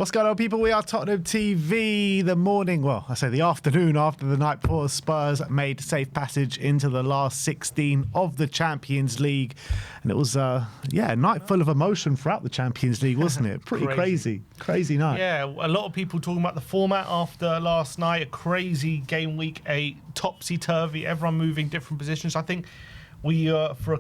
What's going on, people? We are Tottenham TV. The morning, well, I say the afternoon after the night before Spurs made safe passage into the last 16 of the Champions League. And it was, a night full of emotion throughout the Champions League, wasn't it? Pretty crazy night. Yeah, a lot of people talking about the format after last night. A crazy game week 8, topsy-turvy, everyone moving different positions. I think we, for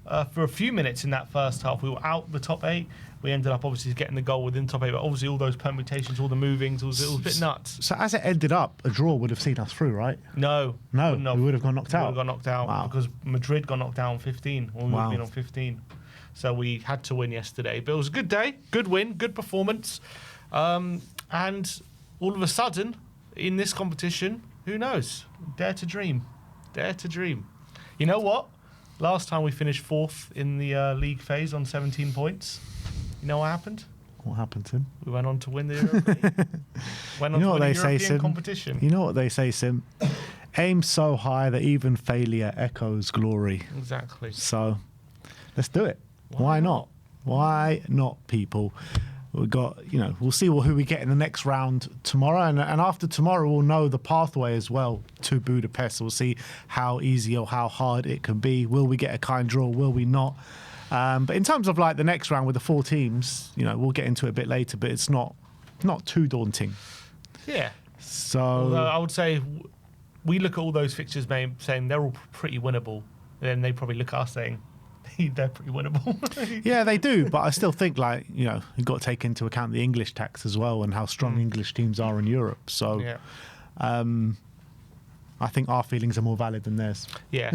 a few minutes in that first half, we were out the top 8. We ended up obviously getting the goal within top 8, but obviously all those permutations, all the movings, it was a bit nuts. So as it ended up, a draw would have seen us through, right? No, we would have got knocked out. We would have got knocked out because Madrid got knocked down on 15. We would have been on 15. So we had to win yesterday. But it was a good day, good win, good performance. And all of a sudden, in this competition, who knows? Dare to dream. Dare to dream. You know what? Last time we finished 4th in the league phase on 17 points. You know what happened? What happened, Tim? We went on to win the Europa League. Went on to win the European competition. You know what they say, Sim? Aim so high that even failure echoes glory. Exactly. So, let's do it. Why not? Why not, people? We've got, we'll see who we get in the next round tomorrow. And after tomorrow, we'll know the pathway as well to Budapest. We'll see how easy or how hard it can be. Will we get a kind draw? Will we not? But in terms of like the next round with the 4 teams, we'll get into it a bit later, but it's not too daunting. Yeah. So although I would say we look at all those fixtures saying they're all pretty winnable. Then they probably look at us saying they're pretty winnable. Yeah, they do. But I still think you've got to take into account the English tax as well and how strong English teams are in Europe. So yeah. I think our feelings are more valid than theirs. Yeah.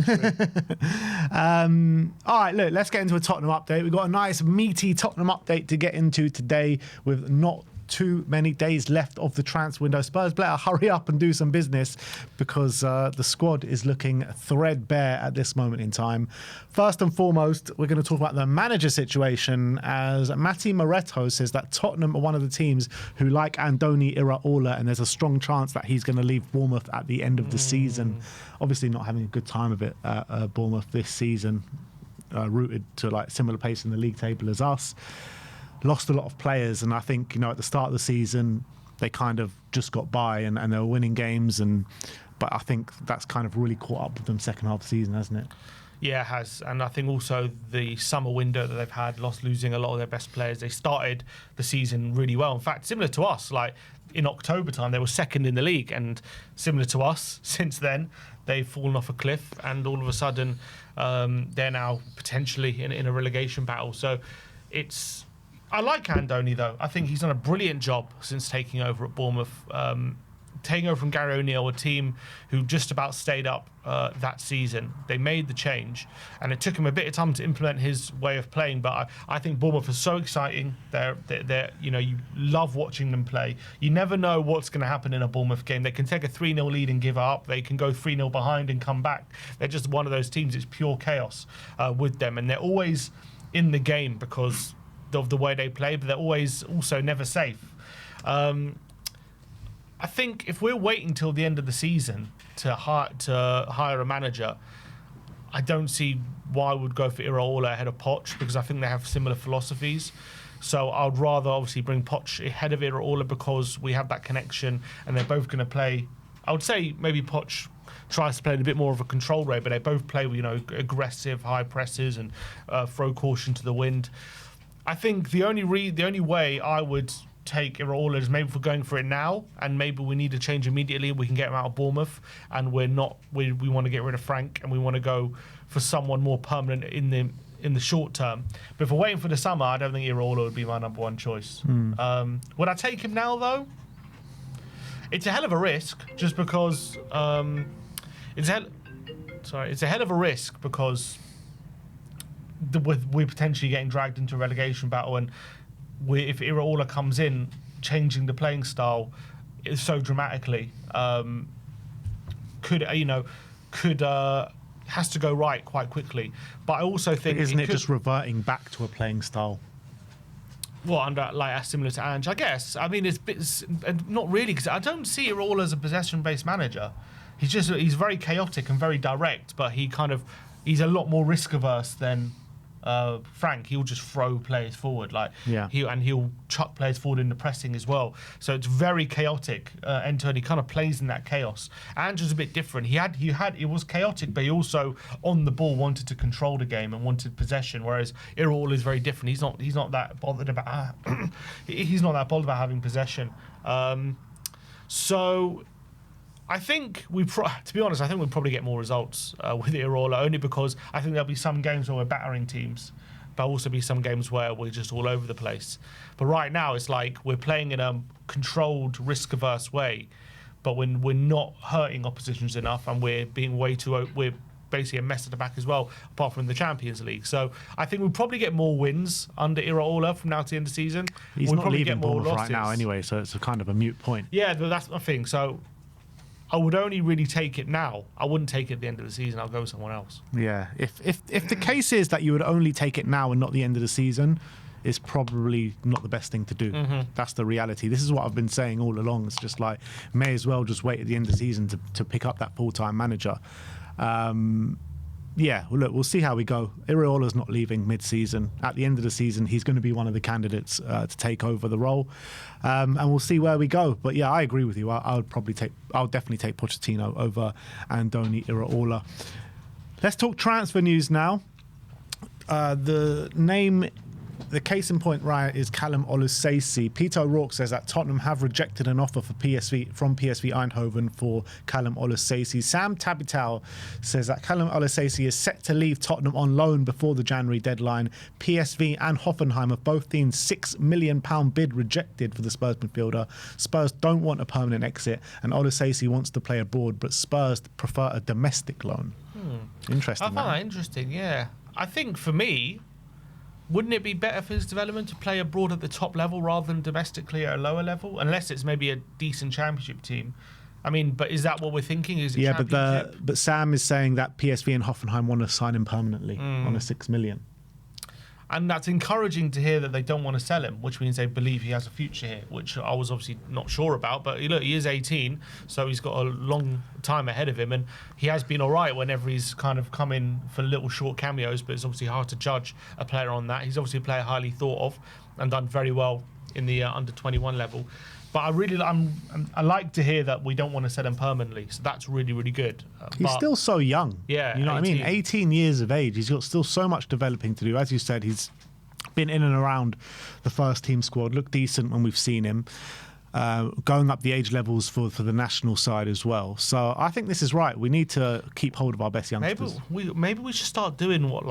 All right, look, let's get into a Tottenham update. We've got a nice meaty Tottenham update to get into today with not too many days left of the transfer window. Spurs better hurry up and do some business because the squad is looking threadbare at this moment in time. First and foremost, we're going to talk about the manager situation as Matti Moretto says that Tottenham are one of the teams who like Andoni Iraola and there's a strong chance that he's going to leave Bournemouth at the end of the season. Obviously not having a good time of it at Bournemouth this season, rooted to similar pace in the league table as us. Lost a lot of players, and I think at the start of the season they kind of just got by and they were winning games, but I think that's kind of really caught up with them second half of the season, hasn't it? Yeah, it has. And I think also the summer window that they've had, losing a lot of their best players. They started the season really well. In fact, similar to us, in October time, they were second in the league. And similar to us, since then, they've fallen off a cliff. And all of a sudden, they're now potentially in a relegation battle. So I like Andoni, though. I think he's done a brilliant job since taking over at Bournemouth. Taking over from Gary O'Neill, a team who just about stayed up that season. They made the change, and it took him a bit of time to implement his way of playing. But I think Bournemouth is so exciting. They're you love watching them play. You never know what's going to happen in a Bournemouth game. They can take a 3-0 lead and give up. They can go 3-0 behind and come back. They're just one of those teams. It's pure chaos with them, and they're always in the game because of the way they play, but they're always also never safe. I think if we're waiting till the end of the season to hire a manager, I don't see why I would go for Iraola ahead of Poch because I think they have similar philosophies. So I'd rather obviously bring Poch ahead of Iraola because we have that connection and they're both going to play. I would say maybe Poch tries to play in a bit more of a control role, but they both play with aggressive high presses and throw caution to the wind. I think the only way I would take Iraola is maybe if we're going for it now and maybe we need to change immediately and we can get him out of Bournemouth and we want to get rid of Frank and we want to go for someone more permanent in the short term. But if we're waiting for the summer, I don't think Iraola would be my number one choice. Would I take him now though? It's a hell of a risk just because it's a hell of a risk because we're potentially getting dragged into a relegation battle, and if Iraola comes in, changing the playing style so dramatically, has to go right quite quickly. But I also think isn't it just reverting back to a playing style? Well, under similar to Ange, I guess. I mean, it's not really because I don't see Iraola as a possession-based manager. He's very chaotic and very direct, but he's a lot more risk averse than Frank, he'll just throw players forward, Yeah. he'll chuck players forward in the pressing as well. So it's very chaotic. End to end, he kind of plays in that chaos. Andrew's a bit different. It was chaotic, but he also on the ball wanted to control the game and wanted possession. Whereas Iraola is very different. He's not that bothered about he's not that bothered about having possession. So I think to be honest, I think we'll probably get more results with Iraola, only because I think there'll be some games where we're battering teams, but also be some games where we're just all over the place. But right now, it's like we're playing in a controlled, risk-averse way, but when we're not hurting oppositions enough, and we're being we're basically a mess at the back as well, apart from in the Champions League. So I think we'll probably get more wins under Iraola from now to the end of the season. He's we'll not probably leaving get more Bournemouth losses right now anyway, so it's a kind of a moot point. Yeah, but that's my thing. So I would only really take it now. I wouldn't take it at the end of the season. I'll go with someone else. Yeah, if the case is that you would only take it now and not the end of the season, it's probably not the best thing to do. That's the reality. This is what I've been saying all along. It's just like, may as well just wait at the end of the season to pick up that full-time manager. Yeah, well, look, we'll see how we go. Iraola's not leaving mid-season. At the end of the season, he's going to be one of the candidates to take over the role, and we'll see where we go. But yeah, I agree with you. I'll definitely take Pochettino over Andoni Iraola. Let's talk transfer news now. The case in point, right, is Callum Oluseyi. Peter O'Rourke says that Tottenham have rejected an offer from PSV Eindhoven for Callum Oluseyi. Sam Tabital says that Callum Oluseyi is set to leave Tottenham on loan before the January deadline. PSV and Hoffenheim have both seen £6 million bid rejected for the Spurs midfielder. Spurs don't want a permanent exit, and Oluseyi wants to play abroad, but Spurs prefer a domestic loan. Interesting. I find that interesting, yeah. I think for me, wouldn't it be better for his development to play abroad at the top level rather than domestically at a lower level? Unless it's maybe a decent championship team. I mean, but is that what we're thinking? Is it championship? but Sam is saying that PSV and Hoffenheim want to sign him permanently on a £6 million. And that's encouraging to hear that they don't want to sell him, which means they believe he has a future here, which I was obviously not sure about. But look, he is 18, so he's got a long time ahead of him, and he has been all right whenever he's kind of come in for little short cameos, but it's obviously hard to judge a player on that. He's obviously a player highly thought of and done very well in the under-21 level. But I like to hear that we don't want to sell him permanently, so that's really, really good. He's still so young. Yeah, you know 18. What I mean? 18 years of age. He's got still so much developing to do. As you said, he's been in and around the first team squad, looked decent when we've seen him, going up the age levels for the national side as well. So I think this is right. We need to keep hold of our best youngsters. Maybe we should start doing what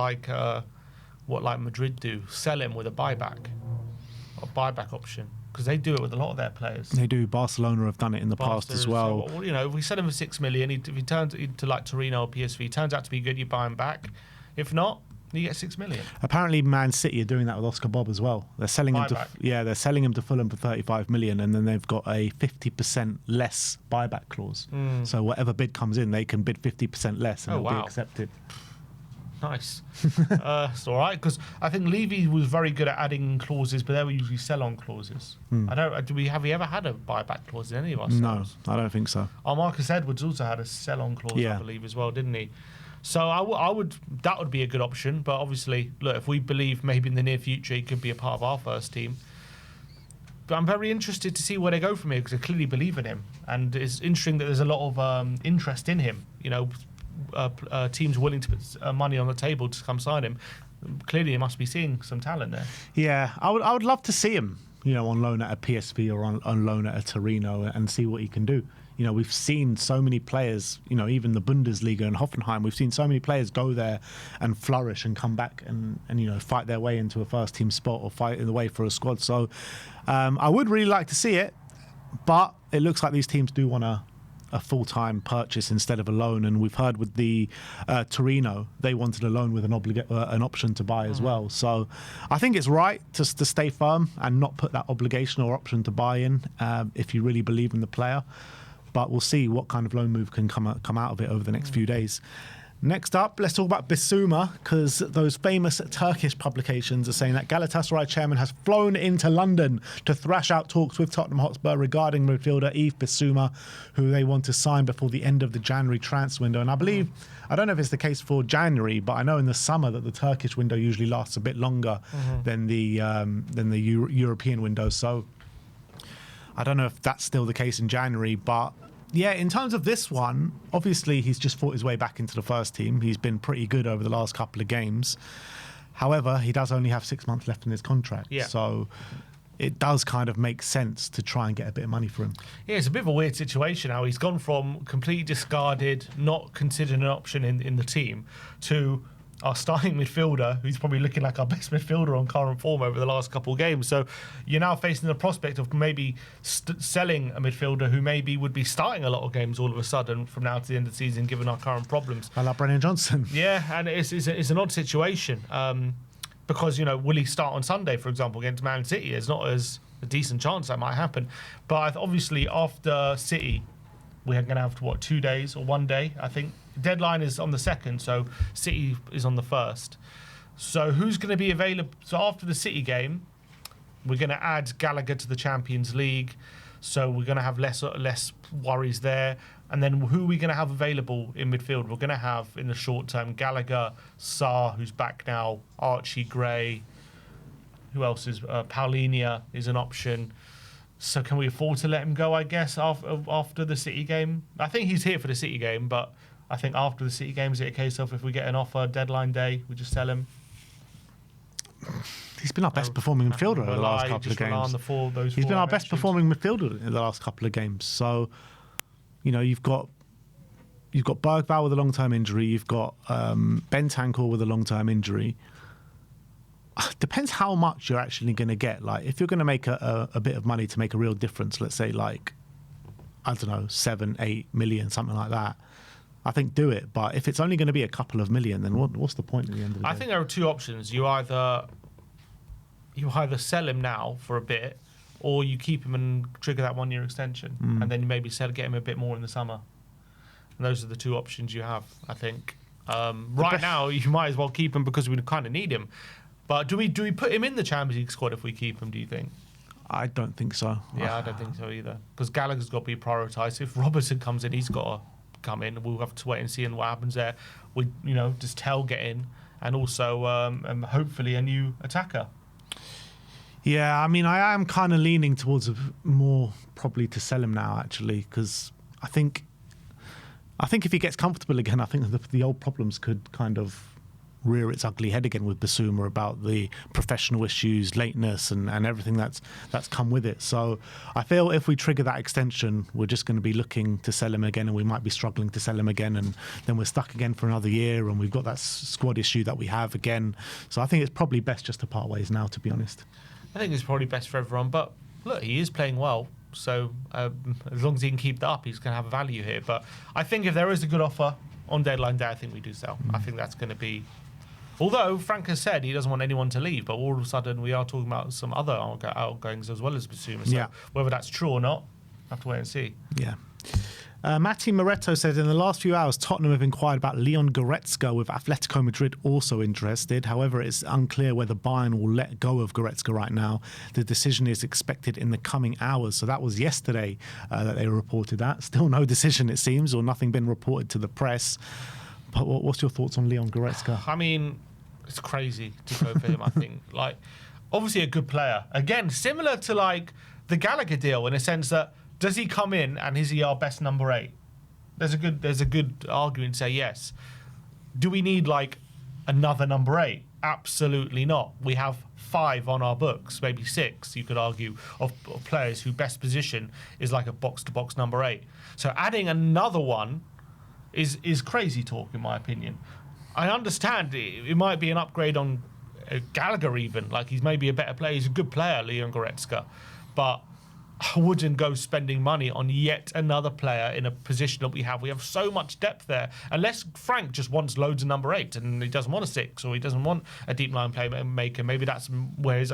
Madrid do, sell him with a buyback option. Because they do it with a lot of their players. They do. Barcelona have done it in the past as well. So, if we sell him for $6 million, if he turns into like Torino or PSV, turns out to be good, you buy him back. If not, you get $6 million. Apparently, Man City are doing that with Oscar Bob as well. They're selling him they're selling him to Fulham for $35 million, and then they've got a 50% less buyback clause. So whatever bid comes in, they can bid 50% less, and it'll be accepted. Nice. It's all right, because I think Levy was very good at adding clauses, but they were usually sell-on clauses. Have we ever had a buyback clause in any of our styles? No, I don't think so. Marcus Edwards also had a sell-on clause, I believe, as well, didn't he? So that would be a good option. But obviously, look, if we believe maybe in the near future he could be a part of our first team. But I'm very interested to see where they go from here, because I clearly believe in him, and it's interesting that there's a lot of interest in him. Teams willing to put money on the table to come sign him. Clearly, they must be seeing some talent there. Yeah, I would love to see him, on loan at a PSV or on loan at a Torino, and see what he can do. We've seen so many players, even the Bundesliga and Hoffenheim, we've seen so many players go there and flourish and come back and fight their way into a first team spot or fight in the way for a squad. So I would really like to see it, but it looks like these teams do want a full-time purchase instead of a loan, and we've heard with the Torino, they wanted a loan with an option to buy as well. So I think it's right to stay firm and not put that obligation or option to buy in if you really believe in the player. But we'll see what kind of loan move can come out of it over the next few days. Next up, let's talk about Bissouma, because those famous Turkish publications are saying that Galatasaray chairman has flown into London to thrash out talks with Tottenham Hotspur regarding midfielder Yves Bissouma, who they want to sign before the end of the January transfer window. And I believe, I don't know if it's the case for January, but I know in the summer that the Turkish window usually lasts a bit longer than the European window. So I don't know if that's still the case in January, but yeah, in terms of this one, obviously he's just fought his way back into the first team. He's been pretty good over the last couple of games. However, he does only have 6 months left in his contract. Yeah. So it does kind of make sense to try and get a bit of money for him. Yeah, it's a bit of a weird situation how he's gone from completely discarded, not considered an option in the team, to our starting midfielder, who's probably looking like our best midfielder on current form over the last couple of games. So you're now facing the prospect of maybe selling a midfielder who maybe would be starting a lot of games all of a sudden from now to the end of the season, given our current problems. I like Brennan Johnson. Yeah, and it's an odd situation because, you know, will he start on Sunday, for example, against Man City? There's not as a decent chance that might happen. But obviously after City, we're going to have, 2 days or 1 day, I think. Deadline is on the 2nd, so City is on the 1st. So who's going to be available? So after the City game, we're going to add Gallagher to the Champions League. So we're going to have less worries there. And then who are we going to have available in midfield? We're going to have, in the short term, Gallagher, Sarr, who's back now, Archie Gray. Who else is? Paulinia is an option. So can we afford to let him go, I guess, after the City game? I think he's here for the City game, but I think after the City game, is it a case of if we get an offer deadline day, we just sell him? He's been our best performing midfielder over the last couple of games. He's been our best performing midfielder in the last couple of games. So, you know, you've got Bergvall with a long-term injury. You've got Bentancur with a long-term injury. Depends how much you're actually going to get. Like, if you're going to make a bit of money to make a real difference, let's say like, I don't know, 7-8 million, something like that, I think do it. But if it's only going to be a couple of million, then what's the point at the end of the day? I think there are two options. You either sell him now for a bit, or you keep him and trigger that 1 year extension, and then you maybe get him a bit more in the summer. And those are the two options you have, I think. Right now, you might as well keep him because we kind of need him. But do we put him in the Champions League squad if we keep him, do you think? I don't think so. Yeah, I don't think so either. Because Gallagher's got to be prioritised. If Robertson comes in, he's got to come in. We'll have to wait and see what happens there. We, just get in, and also hopefully a new attacker. Yeah, I mean, I am kind of leaning towards more probably to sell him now, actually, because I think if he gets comfortable again, I think the old problems could kind of rear its ugly head again with Bissouma about the professional issues, lateness, and everything that's come with it. So I feel if we trigger that extension, we're just going to be looking to sell him again, and we might be struggling to sell him again, and then we're stuck again for another year, and we've got that squad issue that we have again. So I think it's probably best just to part ways now, to be honest. I think it's probably best for everyone, but look, he is playing well. So as long as he can keep that up, he's going to have a value here. But I think if there is a good offer on deadline day, I think we do sell. I think that's going to be... Although Frank has said he doesn't want anyone to leave, but all of a sudden we are talking about some other outgoings as well as Bissouma. So whether that's true or not, have to wait and see. Yeah. Matti Moretto said in the last few hours, Tottenham have inquired about Leon Goretzka, with Atletico Madrid also interested. However, it's unclear whether Bayern will let go of Goretzka right now. The decision is expected in the coming hours. So that was yesterday that they reported that. Still no decision, it seems, or nothing been reported to the press. But what's your thoughts on Leon Goretzka? I mean, it's crazy to go for him, I think. Like, obviously a good player. Again, similar to like the Gallagher deal in a sense that, does he come in and is he our best number 8? There's a good argument to say yes. Do we need like another number 8? Absolutely not. We have 5 on our books, maybe 6, you could argue, of players whose best position is like a box-to-box number 8. So adding another one is crazy talk, in my opinion. I understand it might be an upgrade on Gallagher even. Like, he's maybe a better player. He's a good player, Leon Goretzka. But I wouldn't go spending money on yet another player in a position that we have. We have so much depth there. Unless Frank just wants loads of number 8 and he doesn't want a 6 or he doesn't want a deep line playmaker. Maybe that's where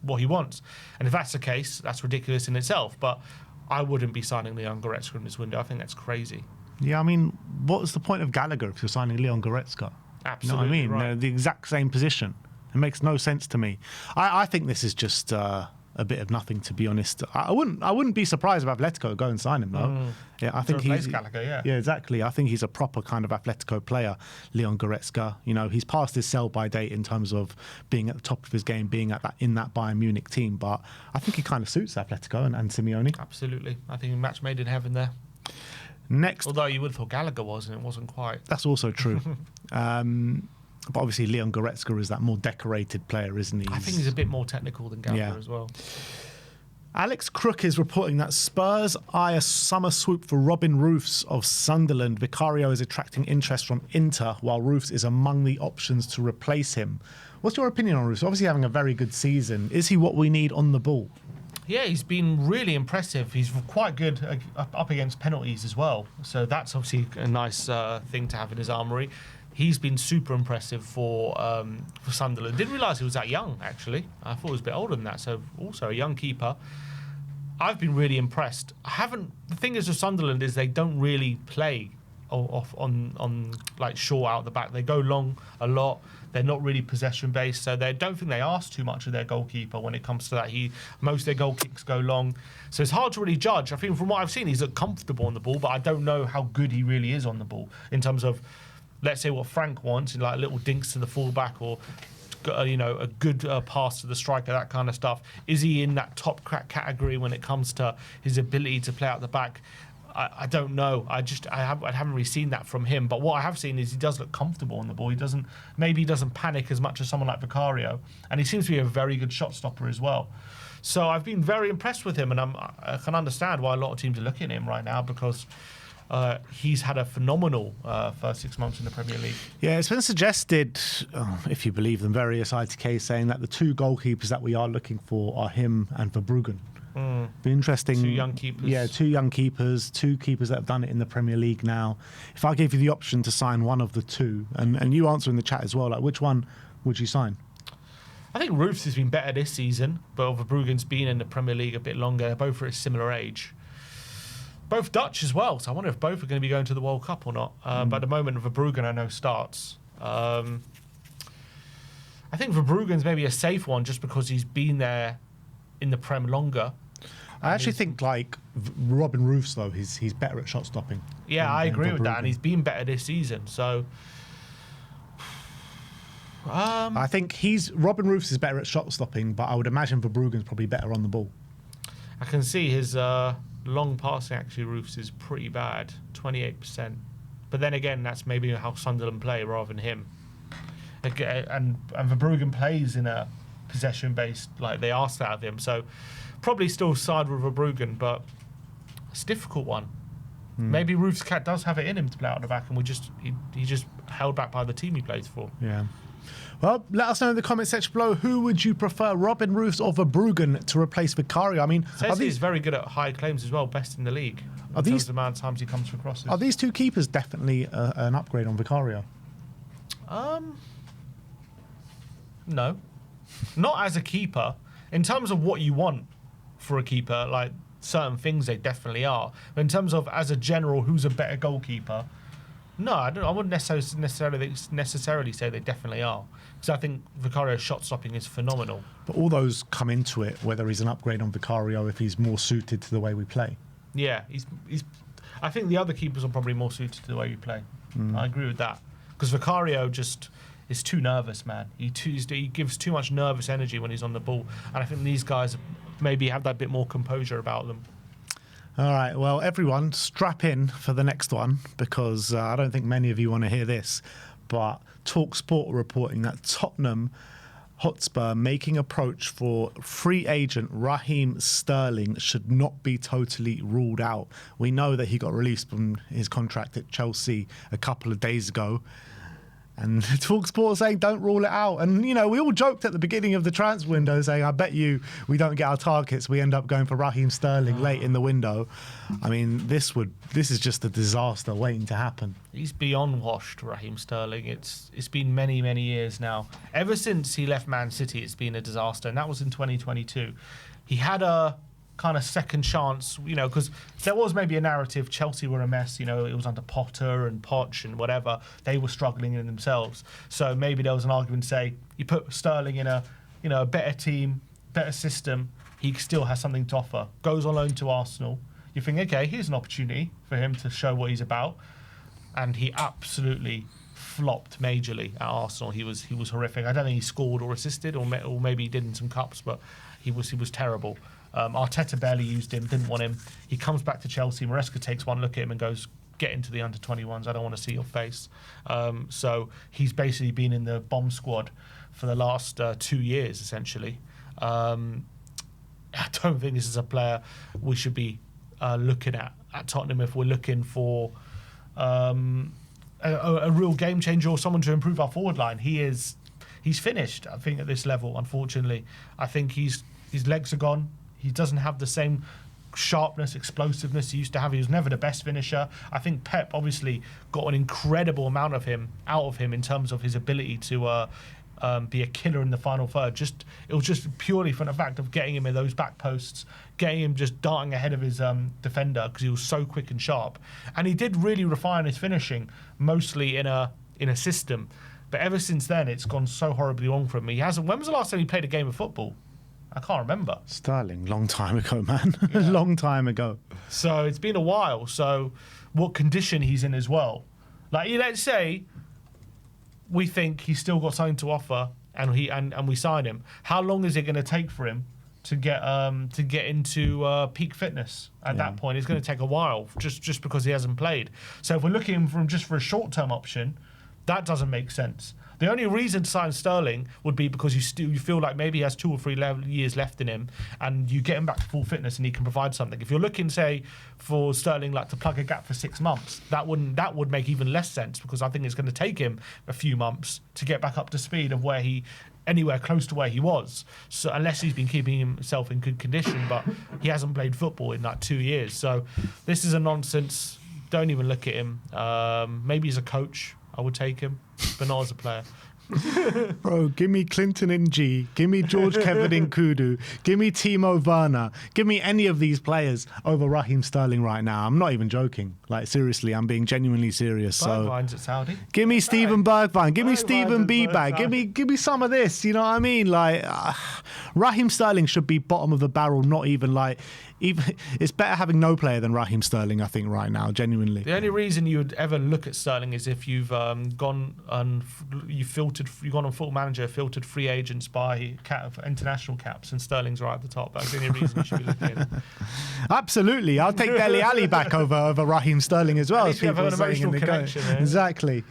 what he wants. And if that's the case, that's ridiculous in itself. But I wouldn't be signing Leon Goretzka in this window. I think that's crazy. Yeah, I mean, what's the point of Gallagher if you're signing Leon Goretzka? Absolutely, you know what I mean? right. They're the exact same position. It makes no sense to me. I think this is just a bit of nothing, to be honest. I wouldn't be surprised if Atletico go and sign him though. Yeah, I think replace he's Gallagher, yeah. Yeah, exactly. I think he's a proper kind of Atletico player, Leon Goretzka. You know, he's past his sell-by date in terms of being at the top of his game, being at in that Bayern Munich team. But I think he kind of suits Atletico and Simeone. Absolutely. I think a match made in heaven there. Next, Although you would have thought Gallagher was, and it wasn't quite. that's also true. But obviously, Leon Goretzka is that more decorated player, isn't he? I think he's a bit more technical than Gallagher Yeah. as well. Alex Crook is reporting that Spurs eye a summer swoop for Robin Roofs of Sunderland. Vicario is attracting interest from Inter, while Roofs is among the options to replace him. What's your opinion on Roofs? Obviously having a very good season. Is he what we need on the ball? Yeah, he's been really impressive. He's quite good up against penalties as well. So that's obviously a nice thing to have in his armoury. He's been super impressive for Sunderland. Didn't realise he was that young, actually. I thought he was a bit older than that. So also a young keeper. I've been really impressed. The thing is with Sunderland is they don't really play on like short out the back. They go long a lot. They're not really possession based, so they don't think they ask too much of their goalkeeper when it comes to that. Most of their goal kicks go long, so it's hard to really judge. I think from what I've seen, he's comfortable on the ball, but I don't know how good he really is on the ball in terms of, let's say, what Frank wants, like little dinks to the fullback or a good pass to the striker, that kind of stuff. Is he in that top category when it comes to his ability to play out the back? I don't know. I haven't really seen that from him. But what I have seen is he does look comfortable on the ball. He doesn't panic as much as someone like Vicario, and he seems to be a very good shot stopper as well. So I've been very impressed with him, and I can understand why a lot of teams are looking at him right now because he's had a phenomenal first 6 months in the Premier League. Yeah, it's been suggested, if you believe them, various ITKs saying that the two goalkeepers that we are looking for are him and Verbruggen. Be interesting. Two young keepers. Yeah, two young keepers, two keepers that have done it in the Premier League now. If I gave you the option to sign one of the two, and you answer in the chat as well, like which one would you sign? I think Roofs has been better this season, but Verbruggen's been in the Premier League a bit longer. They're both at a similar age. Both Dutch as well, so I wonder if both are going to be going to the World Cup or not. But at the moment, Verbruggen, I know, starts. I think Verbruggen's maybe a safe one just because he's been there in the Prem longer. I actually think like Robin Roofs though, he's better at shot stopping. Yeah, I agree with that, and he's been better this season. So I think Robin Roofs is better at shot stopping, but I would imagine Verbruggen's probably better on the ball. I can see his long passing actually Roofs is pretty bad, 28%. But then again, that's maybe how Sunderland play rather than him. And Verbruggen plays in a possession based, like they asked that of him. So probably still side with Verbruggen, but it's a difficult one. Maybe Roofs does have it in him to play out the back, and he just held back by the team he plays for. Yeah. Well, let us know in the comment section below, who would you prefer, Robin Roofs or Verbruggen to replace Vicario? I mean, he's very good at high claims as well, best in the league. In terms of the amount of times he comes for crosses. Are these two keepers definitely an upgrade on Vicario? No. Not as a keeper. In terms of what you want for a keeper, like certain things they definitely are. But in terms of as a general, who's a better goalkeeper? No, I wouldn't necessarily say they definitely are. Because I think Vicario's shot stopping is phenomenal. But all those come into it, whether he's an upgrade on Vicario, if he's more suited to the way we play. Yeah, he's. I think the other keepers are probably more suited to the way we play. I agree with that. Because Vicario just is too nervous, man. He gives too much nervous energy when he's on the ball. And I think these guys maybe have that bit more composure about them. All right, well, everyone, strap in for the next one, because I don't think many of you want to hear this, but TalkSport are reporting that Tottenham Hotspur making approach for free agent Raheem Sterling should not be totally ruled out. We know that he got released from his contract at Chelsea a couple of days ago. And TalkSport saying don't rule it out. And, you know, we all joked at the beginning of the transfer window saying, I bet you we don't get our targets. We end up going for Raheem Sterling late in the window. I mean, this is just a disaster waiting to happen. He's beyond washed, Raheem Sterling. It's been many, many years now. Ever since he left Man City, it's been a disaster. And that was in 2022. He had a kind of second chance, because there was maybe a narrative Chelsea were a mess, it was under Potter and Poch and whatever. They were struggling in themselves. So maybe there was an argument to say, you put Sterling in a better team, better system, he still has something to offer. Goes on loan to Arsenal. You think, okay, here's an opportunity for him to show what he's about. And he absolutely flopped majorly at Arsenal. He was horrific. I don't think he scored or assisted, or maybe he did in some cups, but he was terrible. Arteta barely used him, didn't want him. He comes back to Chelsea. Goretzka takes one look at him and goes, get into the under-21s. I don't want to see your face. So he's basically been in the bomb squad for the last 2 years, essentially. I don't think this is a player we should be looking at Tottenham if we're looking for a real game changer or someone to improve our forward line. He's finished, I think, at this level, unfortunately. I think his legs are gone. He doesn't have the same sharpness, explosiveness he used to have. He was never the best finisher. I think Pep obviously got an incredible amount of him out of him in terms of his ability to be a killer in the final third. It was just purely from the fact of getting him in those back posts, getting him just darting ahead of his defender because he was so quick and sharp. And he did really refine his finishing, mostly in a system. But ever since then, it's gone so horribly wrong for him. When was the last time he played a game of football? I can't remember. Sterling, long time ago, man. Yeah. Long time ago. So it's been a while. So what condition he's in as well. Like, let's say we think he's still got something to offer and we sign him. How long is it going to take for him to get into peak fitness at that point? It's going to take a while just because he hasn't played. So if we're looking for a short-term option, that doesn't make sense. The only reason to sign Sterling would be because you feel like maybe he has 2 or 3 years left in him, and you get him back to full fitness and he can provide something. If you're looking, say, for Sterling like to plug a gap for 6 months, that would make even less sense, because I think it's going to take him a few months to get back up to speed of anywhere close to where he was. So unless he's been keeping himself in good condition, but he hasn't played football in like 2 years. So this is a nonsense. Don't even look at him. Maybe as a coach, I would take him, but not as a player. Bro, give me Clinton in G, give me George Kevin in Kudu, give me Timo Werner, give me any of these players over Raheem Sterling right now. I'm not even joking. Like, seriously, I'm being genuinely serious. Bergwijn's at Saudi. Give me Steven Bergwijn, give me Steven B-Bag, give me some of this, you know what I mean? Like, Raheem Sterling should be bottom of the barrel, not even like... it's better having no player than Raheem Sterling, I think, right now, genuinely. The only reason you would ever look at Sterling is if you've gone on Football Manager, filtered free agents by international caps, and Sterling's right at the top. That's the only reason you should be looking at him. Absolutely. I'll take Dele Alli back over Raheem Sterling as well. At least you have an emotional connection. Exactly.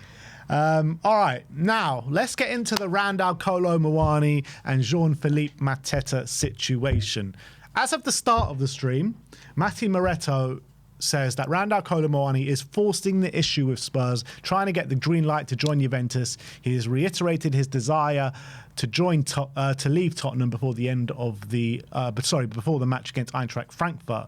All right, now let's get into the Randall Kolo Muani and Jean-Philippe Mateta situation. As of the start of the stream, Matti Moretto says that Randall Kolo Muani is forcing the issue with Spurs, trying to get the green light to join Juventus. He has reiterated his desire to leave Tottenham before the end of before the match against Eintracht Frankfurt.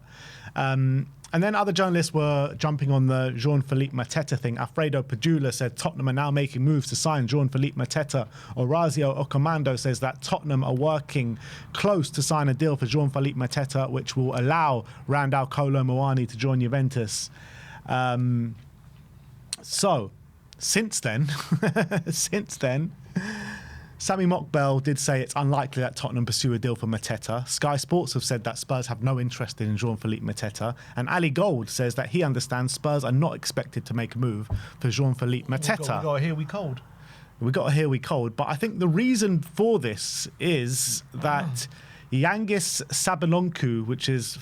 And then other journalists were jumping on the Jean-Philippe Mateta thing. Alfredo Padula said Tottenham are now making moves to sign Jean-Philippe Mateta. Orazio Ocamando says that Tottenham are working close to sign a deal for Jean-Philippe Mateta, which will allow Randall Kolo Muani to join Juventus. So, since then, Sammy Mockbell did say it's unlikely that Tottenham pursue a deal for Mateta. Sky Sports have said that Spurs have no interest in Jean-Philippe Mateta. And Ali Gold says that he understands Spurs are not expected to make a move for Jean-Philippe Mateta. We got to hear we cold. We got to hear we cold. But I think the reason for this is that Yangis Sabalonku, which is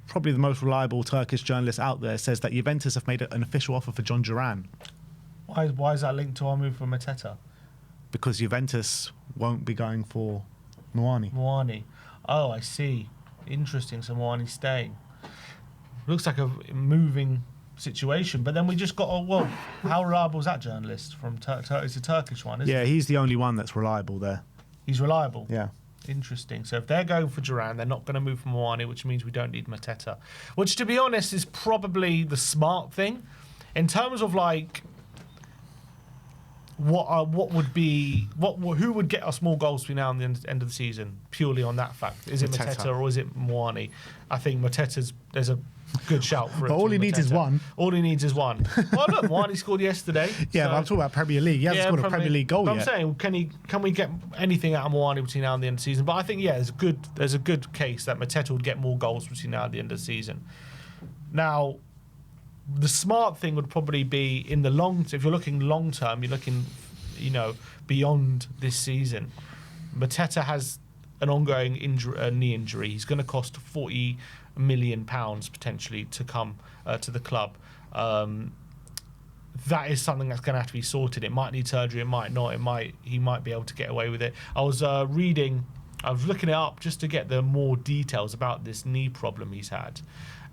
probably the most reliable Turkish journalist out there, says that Juventus have made an official offer for John Duran. Why is that linked to our move for Mateta? Because Juventus won't be going for Muani. Oh, I see. Interesting. So Muani's staying. Looks like a moving situation. But then we just got... how reliable is that journalist from it's a Turkish one, isn't it? He's the only one that's reliable there. He's reliable? Yeah. Interesting. So if they're going for Duran, they're not going to move for Muani, which means we don't need Mateta. Which, to be honest, is probably the smart thing. In terms of, like... who would get us more goals between now and the end of the season purely on that fact? Is it Mateta or is it Muani? I think there's a good shout for it. But all he needs is one. All he needs is one. Well, look, Muani scored yesterday. Yeah, so, but I'm talking about Premier League. He hasn't scored a Premier League goal but yet. I'm saying, can we get anything out of Muani between now and the end of the season? But I think, there's a good case that Mateta would get more goals between now and the end of the season. Now, the smart thing would probably be if you're looking long term, you're looking, beyond this season. Mateta has an ongoing knee injury. He's going to cost £40 million potentially to come to the club. That is something that's going to have to be sorted. It might need surgery, it might not. He might be able to get away with it. I was looking it up just to get the more details about this knee problem he's had.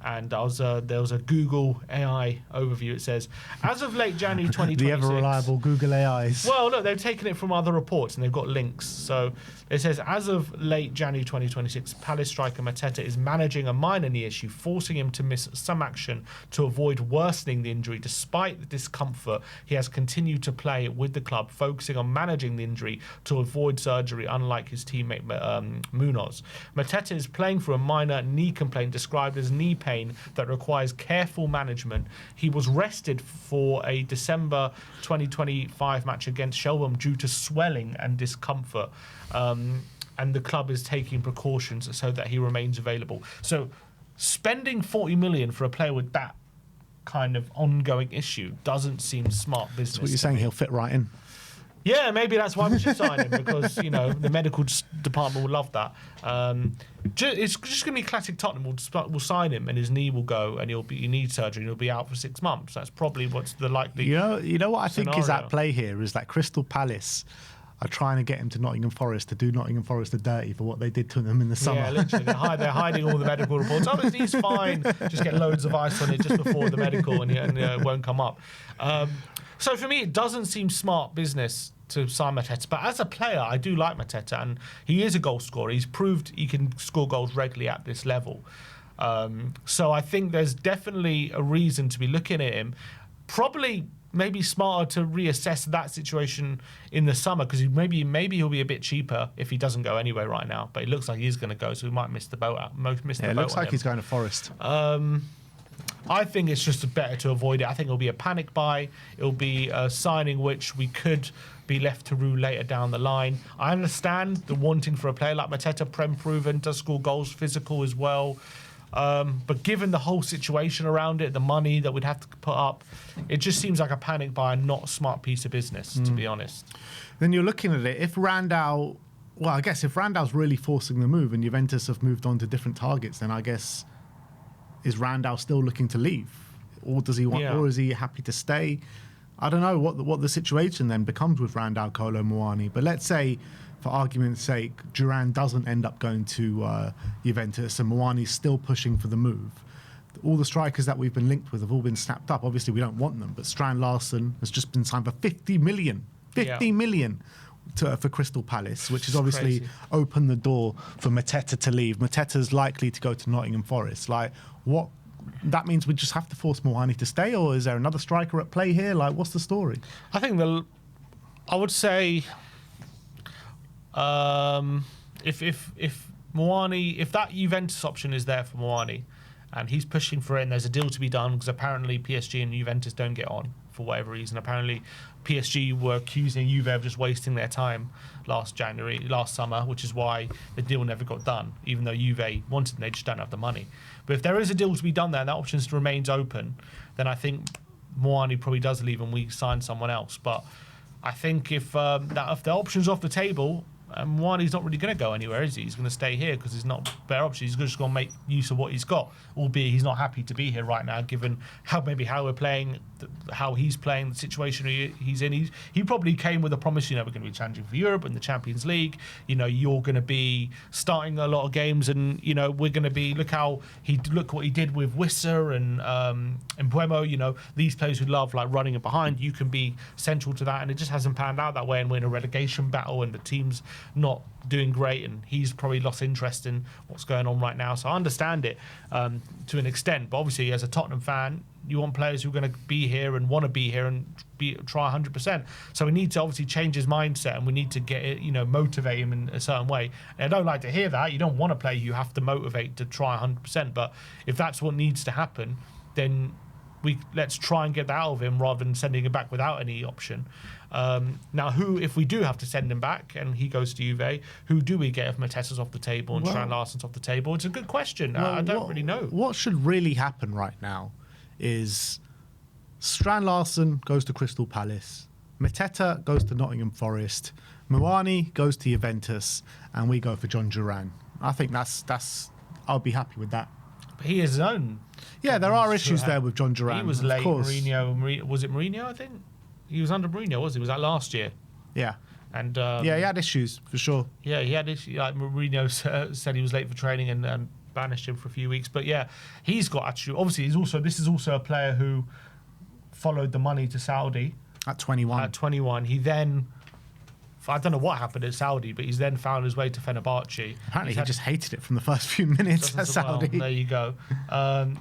And there was a Google AI overview. It says, as of late January 2026... The ever-reliable Google AIs. Well, look, they've taken it from other reports and they've got links. So it says, as of late January 2026, Palace striker Mateta is managing a minor knee issue, forcing him to miss some action to avoid worsening the injury. Despite the discomfort, he has continued to play with the club, focusing on managing the injury to avoid surgery, unlike his teammate Munoz. Mateta is playing for a minor knee complaint described as knee pain that requires careful management. He was rested for a December 2025 match against Shelbourne due to swelling and discomfort, and the club is taking precautions so that he remains available. So spending 40 million for a player with that kind of ongoing issue doesn't seem smart business. That's what you're saying, he'll fit right in. Yeah, maybe that's why we should sign him, because the medical department will love that. It's just going to be classic Tottenham. We'll sign him, and his knee will go, and he needs surgery, and he'll be out for 6 months. That's probably what's the likely. You know what I think is scenario. at play here is that Crystal Palace are trying to get him to Nottingham Forest to do Nottingham Forest the dirty for what they did to them in the summer. Yeah, literally, they're hiding all the medical reports. Oh, he's fine. Just get loads of ice on it just before the medical, and it won't come up. So for me, it doesn't seem smart business to sign Mateta. But as a player, I do like Mateta, and he is a goal scorer. He's proved he can score goals regularly at this level. So I think there's definitely a reason to be looking at him. Probably maybe smarter to reassess that situation in the summer, because maybe he'll be a bit cheaper if he doesn't go anywhere right now. But it looks like he's going to go, so we might miss the boat. It looks like he's going to Forest. I think it's just better to avoid it. I think it'll be a panic buy. It'll be a signing which we could be left to rue later down the line. I understand the wanting for a player like Mateta, Prem proven, does score goals, physical as well. But given the whole situation around it, the money that we'd have to put up, it just seems like a panic buy, not a smart piece of business, to be honest. Then you're looking at it, if Randall well, I guess if Randall's really forcing the move and Juventus have moved on to different targets, then I guess is Randall still looking to leave, or does he want, or is he happy to stay? I don't know what the situation then becomes with Randall, Kolo Muani. But let's say, for argument's sake, Duran doesn't end up going to Juventus and Muani's still pushing for the move. All the strikers that we've been linked with have all been snapped up. Obviously, we don't want them, but Strand Larsen has just been signed for 50 million. 50 million for Crystal Palace, which has obviously opened the door for Mateta to leave. Mateta's likely to go to Nottingham Forest. Like, what? That means we just have to force Muani to stay, or is there another striker at play here? Like, what's the story? I think I would say, if Muani, if that Juventus option is there for Muani, and he's pushing for it, and there's a deal to be done, because apparently PSG and Juventus don't get on for whatever reason. Apparently PSG were accusing Juve of just wasting their time last summer, which is why the deal never got done, even though Juve wanted them, they just don't have the money. But if there is a deal to be done there and that option remains open, then I think Muani probably does leave and we sign someone else. But I think if the option's off the table, Muani's not really going to go anywhere, is he? He's going to stay here because there's not a better option. He's just going to make use of what he's got, albeit he's not happy to be here right now, given how we're playing, how he's playing, the situation he's in. He probably came with a promise, we're going to be challenging for Europe and the Champions League. You're going to be starting a lot of games, and we're going to be look what he did with Wissa and Mbeumo. These players who love like running it behind. You can be central to that, and it just hasn't panned out that way. And we're in a relegation battle, and the team's not doing great, and he's probably lost interest in what's going on right now. So I understand it to an extent. But obviously, as a Tottenham fan, you want players who are going to be here and want to be here and try 100%. So we need to obviously change his mindset, and we need to get it, motivate him in a certain way. And I don't like to hear that. You don't want to play. You have to motivate to try 100%. But if that's what needs to happen, then let's try and get that out of him rather than sending him back without any option. Now, if we do have to send him back and he goes to Juve, who do we get if Mateta's off the table and Strand Larsen's off the table? It's a good question. I don't really know. What should really happen right now is Strand Larsen goes to Crystal Palace, Mateta goes to Nottingham Forest, Muani goes to Juventus, and we go for John Duran. I think that's I'll be happy with that. But he has his own. Yeah, there are issues there with John Duran. He was late. Of course. Mourinho, was it Mourinho? I think he was under Mourinho. Was that last year? Yeah. And he had issues for sure. Yeah, he had issues. Like Mourinho said, he was late for training and banished him for a few weeks. But yeah, he's got attitude. Obviously, this is also a player who followed the money to Saudi at 21. At 21, he then. I don't know what happened at Saudi, but he's then found his way to Fenerbahce. Apparently, he just hated it from the first few minutes at Saudi. Well, there you go.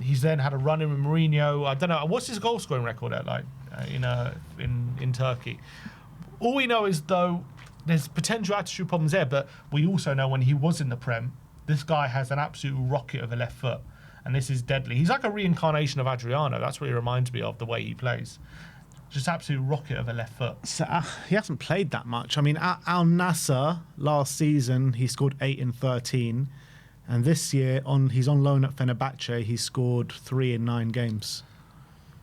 He's then had a run in with Mourinho. I don't know. What's his goal scoring record at, in Turkey? All we know is, though, there's potential attitude problems there, but we also know when he was in the Prem, this guy has an absolute rocket of a left foot, and this is deadly. He's like a reincarnation of Adriano. That's what he reminds me of, the way he plays. Just absolute rocket of a left foot. So, he hasn't played that much. I mean, at Al Nassr last season, he scored 8 in 13. And this year, he's on loan at Fenerbahce. He scored 3 in 9 games.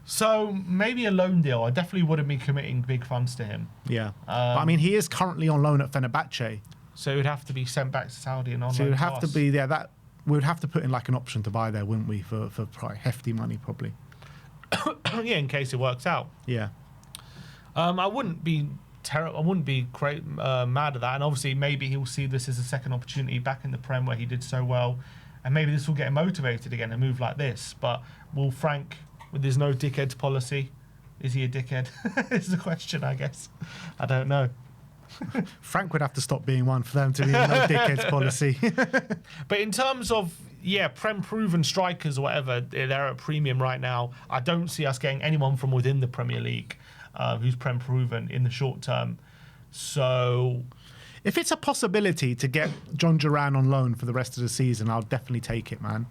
So maybe a loan deal. I definitely wouldn't be committing big funds to him. Yeah. But I mean, he is currently on loan at Fenerbahce. So he would have to be sent back to Saudi and on loan. So it would have to be there. We would have to put in like an option to buy there, wouldn't we? For hefty money, probably. Yeah, in case it works out. Yeah. I wouldn't be terrible. I wouldn't be mad at that. And obviously, maybe he'll see this as a second opportunity back in the Prem where he did so well, and maybe this will get him motivated again and move like this. But will Frank, with his no dickheads policy, is he a dickhead? Is the question, I guess. I don't know. Frank would have to stop being one for them to be a no dickheads policy. But in terms of Prem proven strikers or whatever, they're at premium right now. I don't see us getting anyone from within the Premier League who's Prem proven in the short term. So if it's a possibility to get John Duran on loan for the rest of the season, I'll definitely take it, man.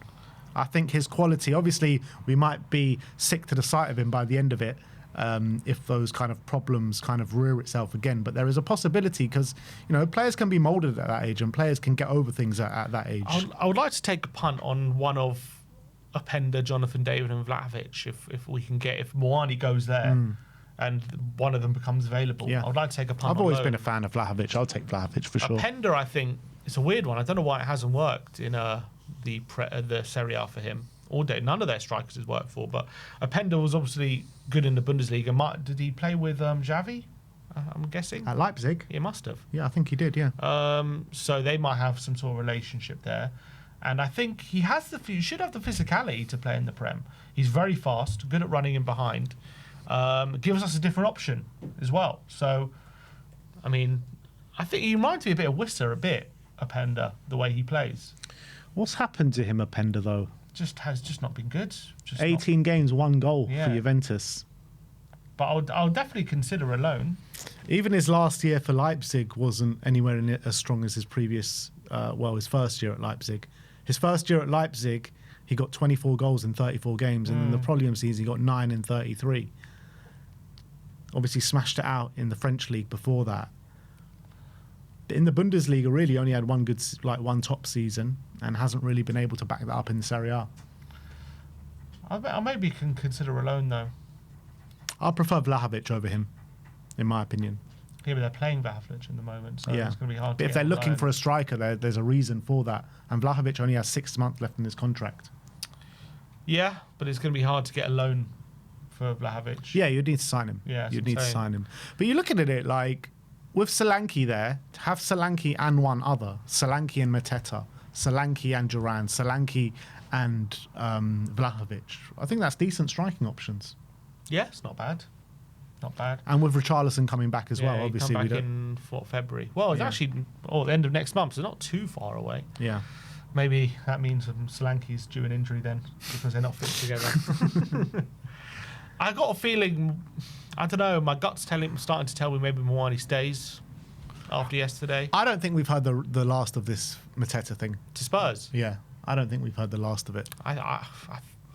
I think his quality, obviously we might be sick to the sight of him by the end of it, if those kind of problems kind of rear itself again. But there is a possibility because, players can be moulded at that age and players can get over things at that age. I would like to take a punt on one of Openda, Jonathan David and Vlahovic if we can get, if Muani goes there and one of them becomes available. Yeah. I would like to take a punt. I've always been a fan of Vlahovic. I'll take Vlahovic for sure. Openda, I think, it's a weird one. I don't know why it hasn't worked in the Serie A for him. All day, none of their strikers has worked for, but Openda was obviously good in the Bundesliga. Did he play with Xavi? I'm guessing at Leipzig. He must have. Yeah, I think he did. Yeah. So they might have some sort of relationship there, and I think he should have the physicality to play in the Prem. He's very fast, good at running in behind. Gives us a different option as well. So, I mean, I think he reminds me a bit of Wisser, Openda, the way he plays. What's happened to him, Openda, though? Has just not been good. 18 games, 1 goal for Juventus. But I'll definitely consider a loan. Even his last year for Leipzig wasn't anywhere near as strong as his previous, his first year at Leipzig. His first year at Leipzig, he got 24 goals in 34 games, and in the Prolium season, he got 9 in 33. Obviously smashed it out in the French league before that. In the Bundesliga, really only had one top season and hasn't really been able to back that up in the Serie A. I maybe can consider a loan, though. I prefer Vlahovic over him, in my opinion. Yeah, but they're playing Vlahovic in the moment, so it's going to be hard to But if they're looking for a striker, there's a reason for that. And Vlahovic only has 6 months left in his contract. Yeah, but it's going to be hard to get a loan for Vlahovic. Yeah, you'd need to sign him. Yeah, you'd need to sign him. But you're looking at it like, with Solanke there, to have Solanke and one other, Solanke and Mateta, Solanke and Duran, Solanke and Vlahovic, I think that's decent striking options. Yeah, it's not bad. Not bad. And with Richarlison coming back as well, he obviously come we back don't. in February. Well, it's actually the end of next month, so not too far away. Yeah. Maybe that means Solanke's due an injury then because they're not fit together. I got a feeling, I don't know, my gut's starting to tell me maybe Muani stays after yesterday. I don't think we've heard the last of this Mateta thing. To Spurs? Yeah, I don't think we've heard the last of it.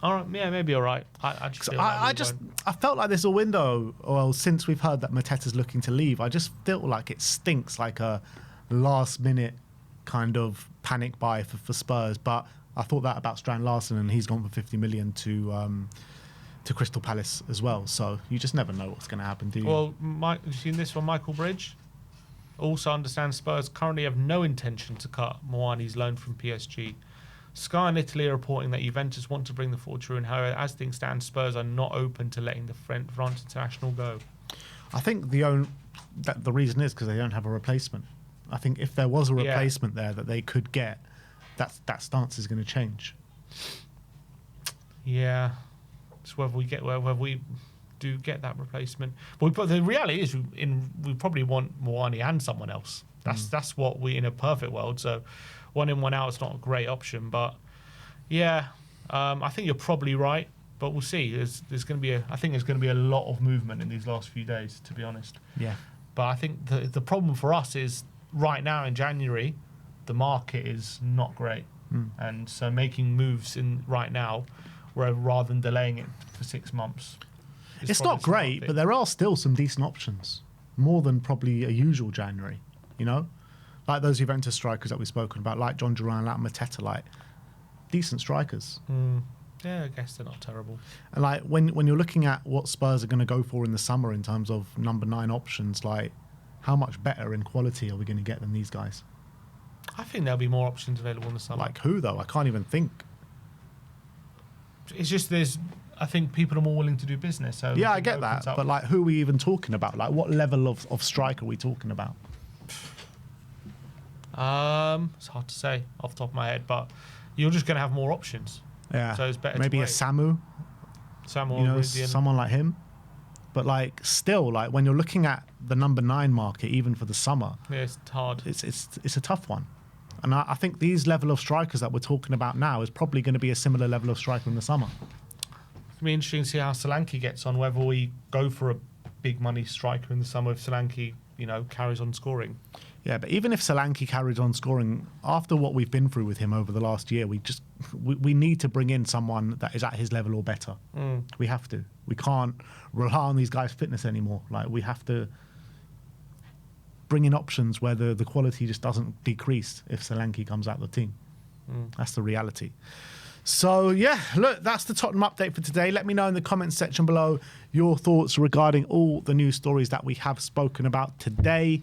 All right, yeah, maybe all right. I felt like this all window, well, since we've heard that Mateta's looking to leave, I just feel like it stinks like a last minute kind of panic buy for Spurs. But I thought that about Strand Larsen, and he's gone for 50 million to Crystal Palace as well. So you just never know what's going to happen, do you? Well, have you seen this from Michael Bridge? Also understands Spurs currently have no intention to cut Muani's loan from PSG. Sky in Italy are reporting that Juventus want to bring the forward through, and however, as things stand, Spurs are not open to letting the France international go. I think the reason is because they don't have a replacement. I think if there was a replacement there that they could get, that stance is going to change. Yeah, it's whether we do get that replacement. But the reality is, we probably want Muani and someone else. That's what we in a perfect world. So one in, one out is not a great option. But yeah, I think you're probably right. But we'll see. There's going to be a lot of movement in these last few days, to be honest. Yeah. But I think the problem for us is right now in January, the market is not great, and so making moves in right now, rather than delaying it for 6 months. It's not great, but there are still some decent options, more than probably a usual January. You know, like those Juventus strikers that we've spoken about, like John Duran, like Mateta, like decent strikers. Yeah, I guess they're not terrible. And like when you're looking at what Spurs are going to go for in the summer in terms of number 9 options, like how much better in quality are we going to get than these guys? I think there'll be more options available in the summer. Like who though? I can't even think. It's just I think people are more willing to do business. So yeah, I get that. But like, who are we even talking about? Like, what level of striker are we talking about? It's hard to say off the top of my head, but you're just going to have more options. Yeah. So it's better maybe to a Samu. You know, someone like him. But like, still, like when you're looking at the number 9 market, even for the summer, yeah, it's hard. It's a tough one. And I think these level of strikers that we're talking about now is probably going to be a similar level of striker in the summer. It'll be interesting to see how Solanke gets on, whether we go for a big money striker in the summer if Solanke, carries on scoring. Yeah, but even if Solanke carries on scoring, after what we've been through with him over the last year, we need to bring in someone that is at his level or better. We have to. We can't rely on these guys' fitness anymore. Like, we have to bring in options where the quality just doesn't decrease if Solanke comes out of the team. That's the reality. So, yeah, look, that's the Tottenham update for today. Let me know in the comments section below your thoughts regarding all the news stories that we have spoken about today.